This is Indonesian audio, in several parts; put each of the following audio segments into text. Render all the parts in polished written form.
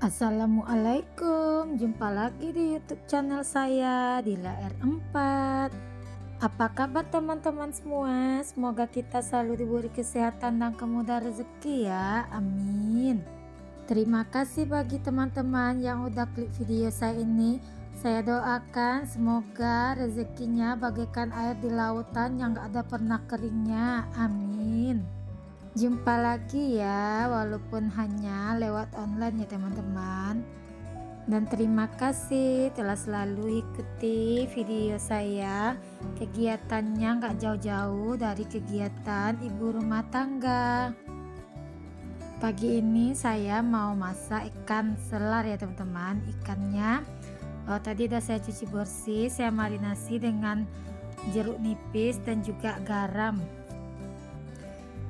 Assalamualaikum, jumpa lagi di YouTube channel saya Dila R4. Apa kabar teman-teman semua? Semoga kita selalu diberi kesehatan dan kemudahan rezeki ya, amin. Terima kasih bagi teman-teman yang udah klik video saya ini. Saya doakan semoga rezekinya bagaikan air di lautan yang gak ada pernah keringnya, amin. Jumpa lagi ya, walaupun hanya lewat online ya teman-teman. Dan terima kasih telah selalu ikuti video saya. Kegiatannya nggak jauh-jauh dari kegiatan ibu rumah tangga. Pagi ini saya mau masak ikan selar ya teman-teman. Ikannya tadi udah saya cuci bersih, saya marinasi dengan jeruk nipis dan juga garam.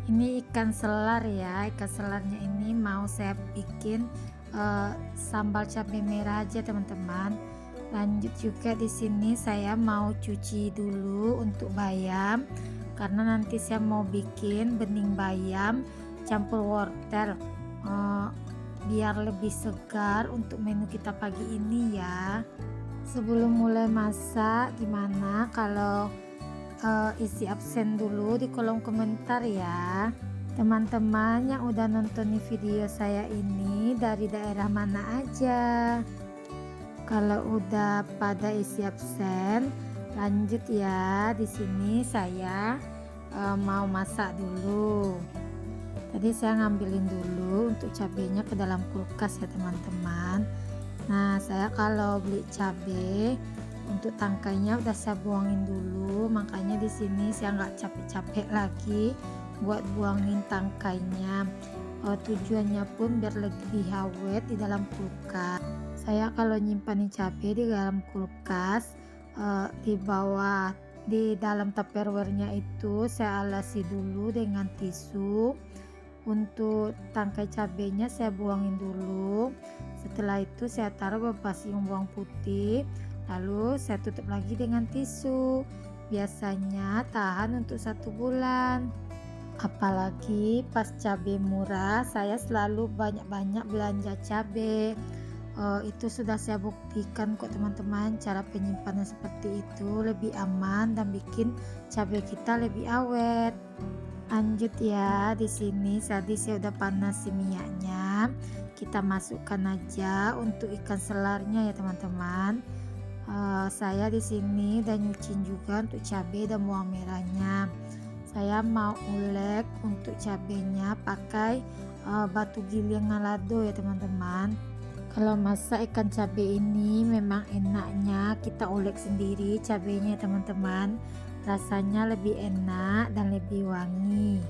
Ini ikan selar ya, ikan selarnya ini mau saya bikin sambal cabai merah aja teman-teman. Lanjut juga di sini saya mau cuci dulu untuk bayam, karena nanti saya mau bikin bening bayam campur wortel, biar lebih segar untuk menu kita pagi ini ya. Sebelum mulai masak, gimana kalau isi absen dulu di kolom komentar ya teman-teman yang udah nonton video saya ini dari daerah mana aja. Kalau udah pada isi absen, lanjut ya. Di sini saya mau masak dulu. Tadi saya ngambilin dulu untuk cabenya ke dalam kulkas ya teman-teman. Nah, saya kalau beli cabai untuk tangkainya udah saya buangin dulu, makanya di sini saya nggak capek-capek lagi buat buangin tangkainya. Tujuannya pun biar lebih awet di dalam kulkas. Saya kalau nyimpanin cabai di dalam kulkas, di bawah di dalam tupperware-nya itu saya alasi dulu dengan tisu. Untuk tangkai cabenya saya buangin dulu. Setelah itu saya taruh beberapa siung bawang putih, lalu saya tutup lagi dengan tisu. Biasanya tahan untuk 1 bulan. Apalagi pas cabai murah, saya selalu banyak-banyak belanja cabai. Itu sudah saya buktikan kok teman-teman, cara penyimpanan seperti itu lebih aman dan bikin cabai kita lebih awet. Lanjut ya, di sini tadi saya udah panas minyaknya. Kita masukkan aja untuk ikan selarnya ya teman-teman. Saya di sini udah nyuciin juga untuk cabai dan bawang merahnya. Saya mau ulek untuk cabenya pakai batu giling ngalado ya teman-teman. Kalau masak ikan cabai ini memang enaknya kita ulek sendiri cabenya teman-teman. Rasanya lebih enak dan lebih wangi.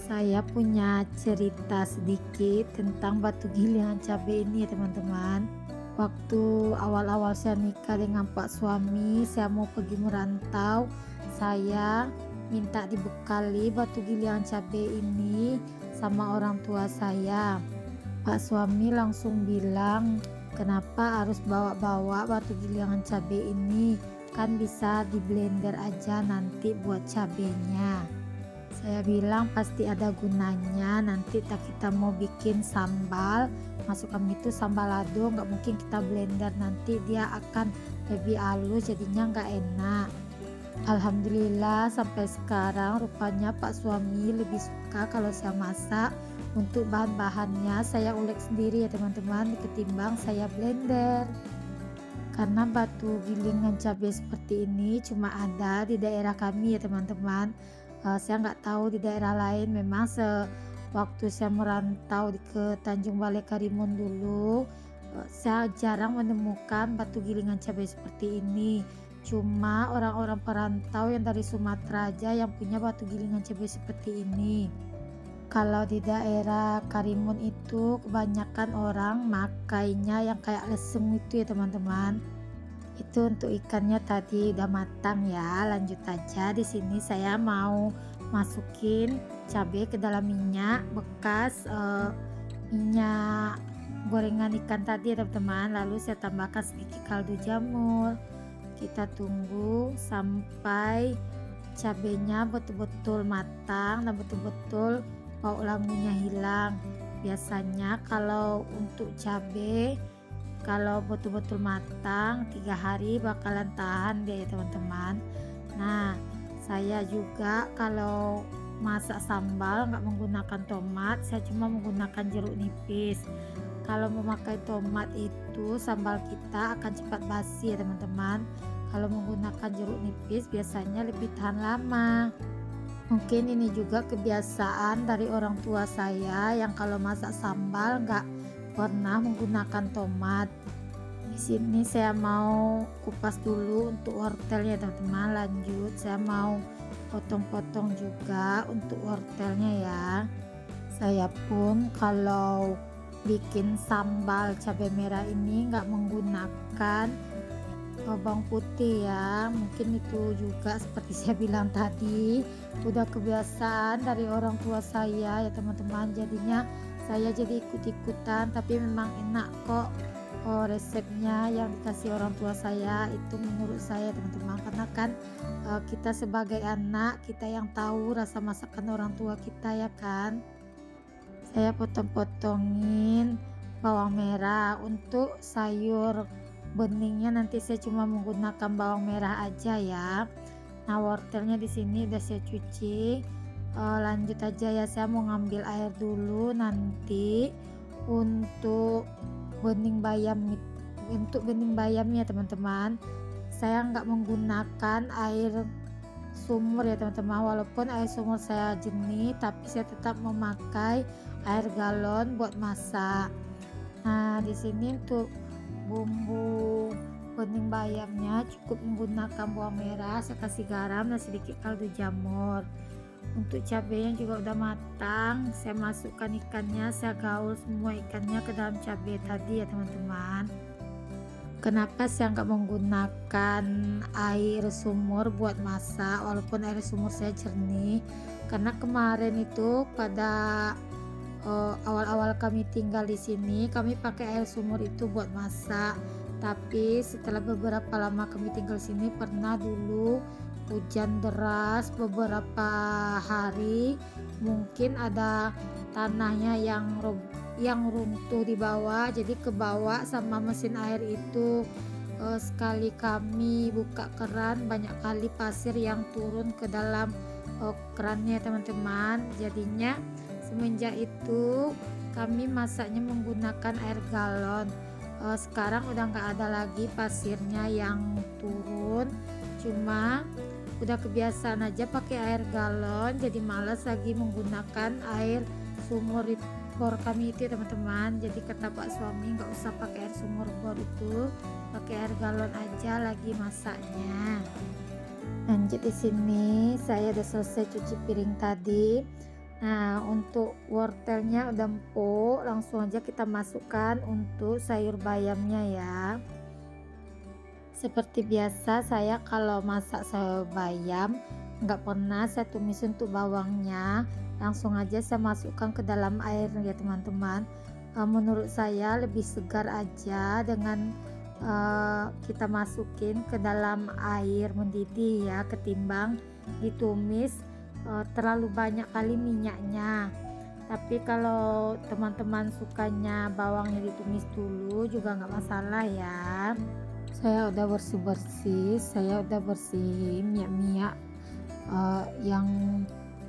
Saya punya cerita sedikit tentang batu gilingan cabai ini ya teman-teman. Waktu awal-awal saya nikah dengan Pak suami, saya mau pergi merantau, saya minta dibekali batu gilingan cabai ini sama orang tua saya. Pak suami langsung bilang, kenapa harus bawa-bawa batu gilingan cabai ini, kan bisa di blender aja nanti buat cabenya. Saya bilang pasti ada gunanya, nanti kita mau bikin sambal, masukkan itu sambal lado, nggak mungkin kita blender, nanti dia akan lebih halus jadinya nggak enak. Alhamdulillah sampai sekarang rupanya Pak suami lebih suka kalau saya masak. Untuk bahan-bahannya saya ulek sendiri ya teman-teman, ketimbang saya blender. Karena batu gilingan cabai seperti ini cuma ada di daerah kami ya teman-teman. Saya nggak tahu di daerah lain. Memang sewaktu saya merantau ke Tanjung Balai Karimun dulu, saya jarang menemukan batu gilingan cabai seperti ini. Cuma orang-orang perantau yang dari Sumatera aja yang punya batu gilingan cabai seperti ini. Kalau di daerah Karimun itu kebanyakan orang makainya yang kayak lesung itu ya teman-teman. Itu untuk ikannya tadi udah matang ya. Lanjut aja, di sini saya mau masukin cabai ke dalam minyak bekas, minyak gorengan ikan tadi ya teman-teman. Lalu saya tambahkan sedikit kaldu jamur. Kita tunggu sampai cabenya betul-betul matang dan betul-betul bau lamunya hilang. Biasanya kalau untuk cabai, kalau betul-betul matang 3 hari bakalan tahan deh teman-teman. Nah, saya juga kalau masak sambal nggak menggunakan tomat, saya cuma menggunakan jeruk nipis. Kalau memakai tomat itu sambal kita akan cepat basi ya teman-teman. Kalau menggunakan jeruk nipis biasanya lebih tahan lama. Mungkin ini juga kebiasaan dari orang tua saya yang kalau masak sambal nggak pernah menggunakan tomat. Di sini saya mau kupas dulu untuk wortelnya teman-teman. Lanjut saya mau potong-potong juga untuk wortelnya ya. Saya pun kalau bikin sambal cabai merah ini nggak menggunakan bawang putih ya. Mungkin itu juga seperti saya bilang tadi, udah kebiasaan dari orang tua saya ya teman-teman, jadinya saya jadi ikut-ikutan. Tapi memang enak kok resepnya yang dikasih orang tua saya itu menurut saya teman-teman, karena kan kita sebagai anak, kita yang tahu rasa masakan orang tua kita ya kan. Saya potong-potongin bawang merah. Untuk sayur beningnya nanti saya cuma menggunakan bawang merah aja ya. Nah, wortelnya di sini udah saya cuci. Lanjut aja ya, saya mau ngambil air dulu nanti untuk bening bayam. Untuk bening bayamnya teman-teman, saya nggak menggunakan air sumur ya teman-teman. Walaupun air sumur saya jernih, tapi saya tetap memakai air galon buat masak. Nah, di sini untuk bumbu bening bayamnya cukup menggunakan bawang merah, saya kasih garam dan sedikit kaldu jamur. Untuk cabenya juga udah matang, saya masukkan ikannya, saya gaul semua ikannya ke dalam cabai tadi ya teman-teman. Kenapa saya nggak menggunakan air sumur buat masak walaupun air sumur saya jernih? Karena kemarin itu pada awal-awal kami tinggal di sini, kami pakai air sumur itu buat masak. Tapi setelah beberapa lama kami tinggal di sini, pernah dulu hujan deras beberapa hari, mungkin ada tanahnya yang runtuh di bawah, jadi kebawa sama mesin air itu. Sekali kami buka keran, banyak kali pasir yang turun ke dalam kerannya teman-teman. Jadinya semenjak itu kami masaknya menggunakan air galon. Sekarang udah nggak ada lagi pasirnya yang turun, cuma udah kebiasaan aja pakai air galon, jadi malas lagi menggunakan air sumur bor kami itu teman-teman. Jadi kata Pak suami nggak usah pakai air sumur bor itu, pakai air galon aja lagi masaknya. Lanjut, di sini saya udah selesai cuci piring tadi. Nah, untuk wortelnya udah empuk, langsung aja kita masukkan untuk sayur bayamnya ya. Seperti biasa, saya kalau masak sayur bayam nggak pernah saya tumis untuk bawangnya, langsung aja saya masukkan ke dalam air ya teman-teman. Menurut saya lebih segar aja dengan kita masukin ke dalam air mendidih ya, ketimbang ditumis terlalu banyak kali minyaknya. Tapi kalau teman-teman sukanya bawangnya ditumis dulu juga nggak masalah ya. Saya udah bersih-bersih, saya udah bersihin minyak-minyak yang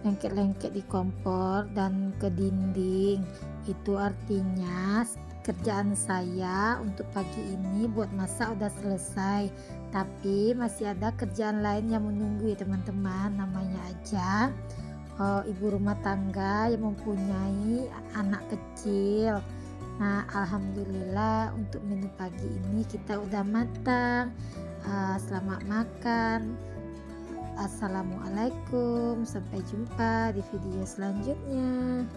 lengket-lengket di kompor dan ke dinding. Itu artinya kerjaan saya untuk pagi ini buat masak udah selesai, tapi masih ada kerjaan lain yang menunggu ya teman-teman. Namanya aja ibu rumah tangga yang mempunyai anak kecil. Nah, alhamdulillah untuk menu pagi ini kita udah matang. Selamat makan. Assalamualaikum, sampai jumpa di video selanjutnya.